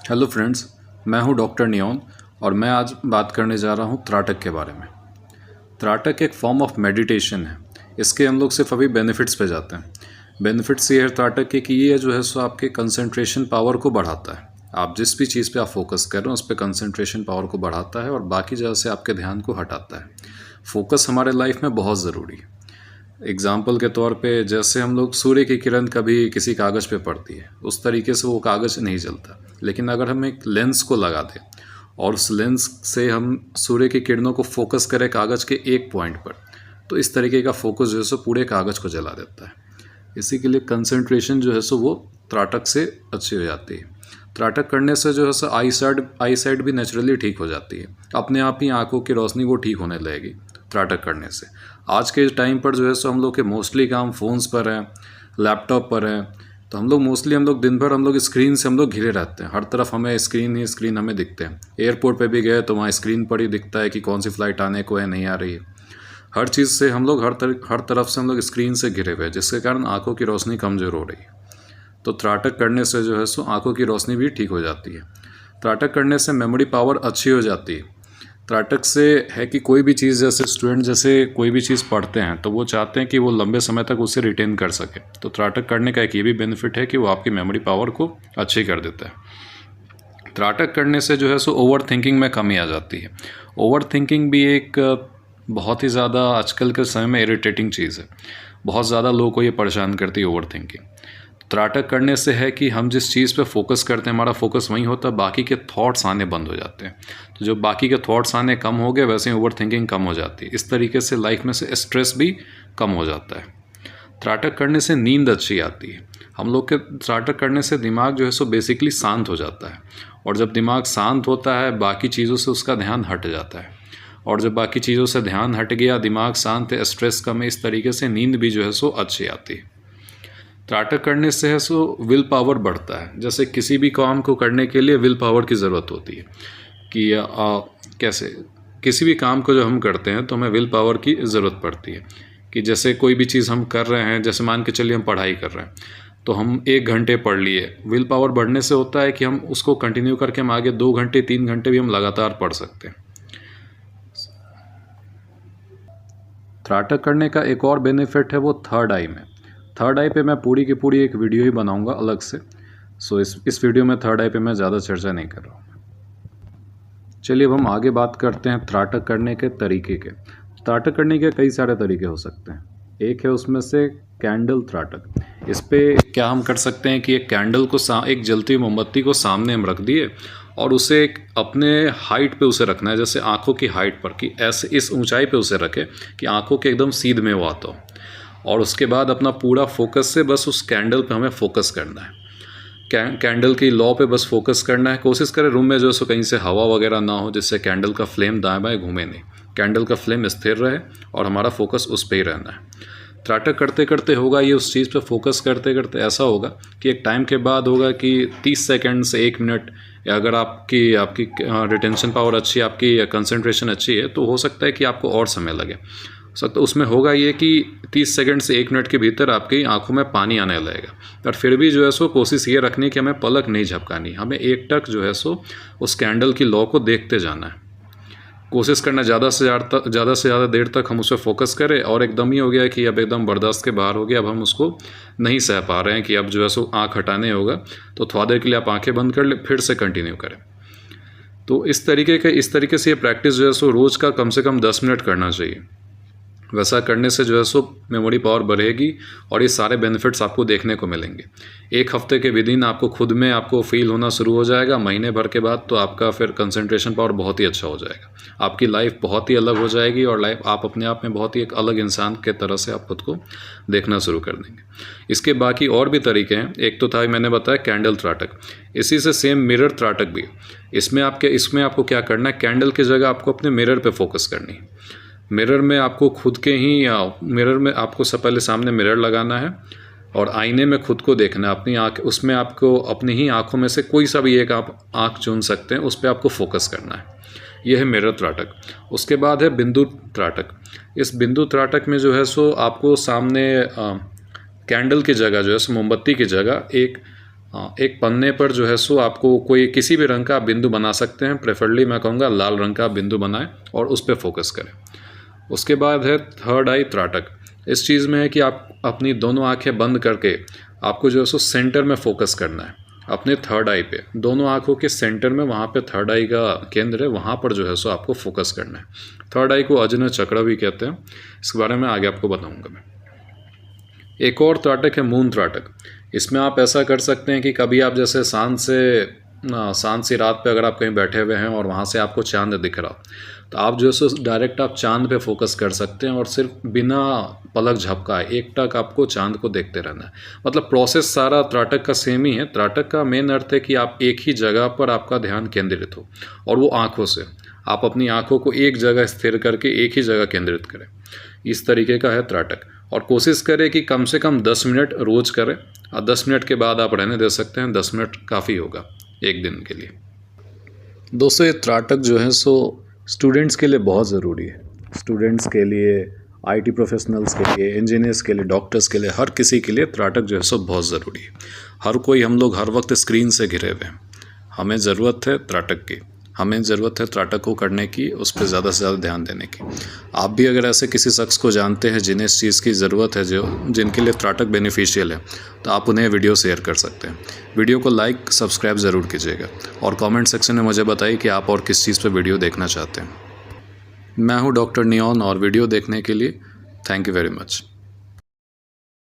Hello friends, मैं हूं doctor neon और मैं आज बात करने जा रहा हूं त्राटक के बारे में। त्राटक एक फॉर्म ऑफ मेडिटेशन है। इसके हम लोग सिर्फ अभी बेनिफिट्स पे जाते हैं। बेनिफिट्स ये है त्राटक के कि ये जो है सो आपके कंसंट्रेशन पावर को बढ़ाता है। आप जिस भी चीज़ पे आप फोकस कर रहे हो उस पर कंसंट्रेशन पावर को बढ़ाता है और बाकी जगह से आपके ध्यान को हटाता है। फोकस हमारे लाइफ में बहुत ज़रूरी है। एग्ज़ाम्पल के तौर पे जैसे हम लोग सूर्य की किरण कभी किसी कागज़ पे पड़ती है, उस तरीके से वो कागज़ नहीं जलता। लेकिन अगर हम एक लेंस को लगा दें और उस लेंस से हम सूर्य की किरणों को फोकस करें कागज़ के एक पॉइंट पर, तो इस तरीके का फोकस जो है सो पूरे कागज़ को जला देता है। इसी के लिए कंसंट्रेशन जो है सो वो त्राटक से अच्छी हो जाती है। त्राटक करने से जो है सो आई साइड भी नेचुरली ठीक हो जाती है। अपने आप ही आंखों की रोशनी वो ठीक होने लगेगी त्राटक करने से। आज के टाइम पर जो है सो हम लोग के मोस्टली काम फ़ोन्स पर हैं, लैपटॉप पर हैं, तो हम लोग दिन भर हम लोग स्क्रीन से हम लोग घिरे रहते हैं। हर तरफ हमें स्क्रीन ही स्क्रीन हमें दिखते हैं। एयरपोर्ट पे भी गए तो वहाँ स्क्रीन पर ही दिखता है कि कौन सी फ़्लाइट आने को है, नहीं आ रही है। हर चीज़ से हम लोग हर तरफ से हम लोग स्क्रीन से घिरे हुए हैं, जिसके कारण आंखों की रोशनी कमज़ोर हो रही है। तो त्राटक करने से जो है सो आंखों की रोशनी भी ठीक हो जाती है। त्राटक करने से मेमोरी पावर अच्छी हो जाती है। त्राटक से है कि कोई भी चीज़ जैसे स्टूडेंट जैसे कोई भी चीज़ पढ़ते हैं तो वो चाहते हैं कि वो लंबे समय तक उसे रिटेन कर सके। तो त्राटक करने का एक ये भी बेनिफिट है कि वो आपकी मेमोरी पावर को अच्छी कर देता है। त्राटक करने से जो है सो ओवर थिंकिंग में कमी आ जाती है। ओवर थिंकिंग भी एक बहुत ही ज़्यादा आजकल के समय में इरिटेटिंग चीज़ है। बहुत ज़्यादा लोगों को ये परेशान करती है ओवर थिंकिंग। त्राटक करने से है कि हम जिस चीज़ पे फोकस करते हैं हमारा फोकस वहीं होता है, बाकी के थॉट्स आने बंद हो जाते हैं। तो जो बाकी के थॉट्स आने कम हो गए वैसे ही ओवर थिंकिंग कम हो जाती है। इस तरीके से लाइफ में से स्ट्रेस भी कम हो जाता है। त्राटक करने से नींद अच्छी आती है। हम लोग के त्राटक करने से दिमाग जो है सो बेसिकली शांत हो जाता है, और जब दिमाग शांत होता है बाकी चीज़ों से उसका ध्यान हट जाता है, और जब बाकी चीज़ों से ध्यान हट गया, दिमाग शांत है, स्ट्रेस कम है, इस तरीके से नींद भी जो है सो अच्छी आती है। त्राटक करने से है सो विल पावर बढ़ता है। जैसे किसी भी काम को करने के लिए विल पावर की ज़रूरत होती है कि कैसे किसी भी काम को जब हम करते हैं तो हमें विल पावर की ज़रूरत पड़ती है। कि जैसे कोई भी चीज़ हम कर रहे हैं, जैसे मान के चलिए हम पढ़ाई कर रहे हैं तो हम 1 घंटे पढ़ लिए, विल पावर बढ़ने से होता है कि हम उसको कंटिन्यू करके हम आगे 2 घंटे 3 घंटे भी हम लगातार पढ़ सकते हैं। त्राटक करने का एक और बेनिफिट है वो थर्ड आई में। थर्ड आई पे मैं पूरी की पूरी एक वीडियो ही बनाऊंगा अलग से। सो इस वीडियो में थर्ड आई पे मैं ज़्यादा चर्चा नहीं कर रहा हूँ। चलिए अब हम आगे बात करते हैं त्राटक करने के तरीके के। त्राटक करने के कई सारे तरीके हो सकते हैं। एक है उसमें से कैंडल त्राटक। इस पे क्या हम कर सकते हैं कि एक कैंडल को एक जलती हुई मोमबत्ती को सामने हम रख दिए और उसे एक अपने हाइट पे उसे रखना है, जैसे आंखों की हाइट पर, कि ऐसे इस ऊंचाई पे उसे रखें कि आंखों के एकदम सीध में वो आता हो। और उसके बाद अपना पूरा फोकस से बस उस कैंडल पे हमें फोकस करना है। कैंडल की लॉ पे बस फोकस करना है। कोशिश करें रूम में जो है सो कहीं से हवा वगैरह ना हो, जिससे कैंडल का फ्लेम दाएं बाएं घूमे नहीं। कैंडल का फ्लेम स्थिर रहे और हमारा फोकस उस पर ही रहना है। त्राटक करते करते होगा ये, उस चीज़ पे फोकस करते करते ऐसा होगा कि एक टाइम के बाद होगा कि 30 सेकंड से 1 मिनट, या अगर आपकी रिटेंशन पावर अच्छी है, आपकी कंसंट्रेशन अच्छी है, तो हो सकता है कि आपको और समय लगे। तो उसमें होगा ये कि 30 सेकंड से 1 मिनट के भीतर आपकी आंखों में पानी आने लगेगा। पर फिर भी जो है सो कोशिश ये रखनी कि हमें पलक नहीं झपकानी, हमें एकटक जो है सो उस कैंडल की लौ को देखते जाना है। कोशिश करना ज़्यादा से ज़्यादा देर तक हम उस पर फोकस करें, और एकदम ही हो गया कि अब एकदम बर्दाश्त के बाहर हो गया, अब हम उसको नहीं सह पा रहे हैं कि अब जो है सो आँख हटाने होगा, तो थोड़ा देर के लिए आप आँखें बंद कर ले, फिर से कंटिन्यू करें। तो इस तरीके से ये प्रैक्टिस जो है सो रोज़ का कम से कम 10 मिनट करना चाहिए। वैसा करने से जो है सो मेमोरी पावर बढ़ेगी और ये सारे बेनिफिट्स आपको देखने को मिलेंगे। 1 हफ्ते के विदिन आपको खुद में आपको फील होना शुरू हो जाएगा। महीने भर के बाद तो आपका फिर कंसंट्रेशन पावर बहुत ही अच्छा हो जाएगा। आपकी लाइफ बहुत ही अलग हो जाएगी और आप अपने आप में बहुत ही एक अलग इंसान के तरह से आप खुद को देखना शुरू कर देंगे। इसके बाकी और भी तरीके हैं। एक तो था मैंने बताया कैंडल त्राटक, इसी से सेम मिरर त्राटक भी। इसमें आपको क्या करना है, कैंडल की जगह आपको अपने मिरर पर फोकस करनी है। मिरर में आपको खुद के ही मिरर में आपको सब पहले सामने मिरर लगाना है और आईने में खुद को देखना है। अपनी आँख, उसमें आपको अपनी ही आँखों में से कोई सा भी एक आप आँख चुन सकते हैं, उस पर आपको फोकस करना है। यह है मिरर त्राटक। उसके बाद है बिंदु त्राटक। इस बिंदु त्राटक में जो है सो आपको सामने कैंडल की जगह जो है सो मोमबत्ती की जगह एक एक पन्ने पर जो है सो आपको कोई किसी भी रंग का आप बिंदु बना सकते हैं। प्रेफरली मैं कहूँगा लाल रंग का आप बिंदु बनाएं और उस पर फोकस करें। उसके बाद है थर्ड आई त्राटक। इस चीज़ में है कि आप अपनी दोनों आंखें बंद करके आपको जो है सो सेंटर में फोकस करना है, अपने थर्ड आई पे, दोनों आंखों के सेंटर में, वहाँ पे थर्ड आई का केंद्र है, वहाँ पर जो है सो आपको फोकस करना है। थर्ड आई को अजन चक्र भी कहते हैं, इसके बारे में आगे आपको बताऊँगा मैं। एक और त्राटक है मून त्राटक। इसमें आप ऐसा कर सकते हैं कि कभी आप जैसे शांत सी रात पे अगर आप कहीं बैठे हुए हैं और वहाँ से आपको चांद दिख रहा, तो आप जो है सो डायरेक्ट आप चांद पे फोकस कर सकते हैं और सिर्फ बिना पलक झपकाए एकटक आपको चांद को देखते रहना है। मतलब प्रोसेस सारा त्राटक का सेम ही है। त्राटक का मेन अर्थ है कि आप एक ही जगह पर आपका ध्यान केंद्रित हो, और वो आँखों से आप अपनी आँखों को एक जगह स्थिर करके एक ही जगह केंद्रित करें। इस तरीके का है त्राटक। और कोशिश करें कि कम से कम 10 मिनट रोज़ करें, और 10 मिनट के बाद आप रहने दे सकते हैं। 10 मिनट काफ़ी होगा एक दिन के लिए। दोस्तों, ये त्राटक जो है सो स्टूडेंट्स के लिए बहुत ज़रूरी है। स्टूडेंट्स के लिए, आईटी प्रोफेशनल्स के लिए, इंजीनियर्स के लिए, डॉक्टर्स के लिए, हर किसी के लिए त्राटक जो है सो बहुत ज़रूरी है। हर कोई, हम लोग हर वक्त स्क्रीन से घिरे हुए हैं। हमें ज़रूरत है त्राटक की, हमें ज़रूरत है त्राटक को करने की, उस पर ज़्यादा से ज़्यादा ध्यान देने की। आप भी अगर ऐसे किसी शख्स को जानते हैं जिन्हें इस चीज़ की ज़रूरत है, जिनके लिए त्राटक बेनिफिशियल है, तो आप उन्हें वीडियो शेयर कर सकते हैं। वीडियो को लाइक सब्सक्राइब ज़रूर कीजिएगा और कमेंट सेक्शन में मुझे बताइए कि आप और किस चीज़ पर वीडियो देखना चाहते हैं। मैं हूँ डॉक्टर नियॉन, और वीडियो देखने के लिए थैंक यू वेरी मच।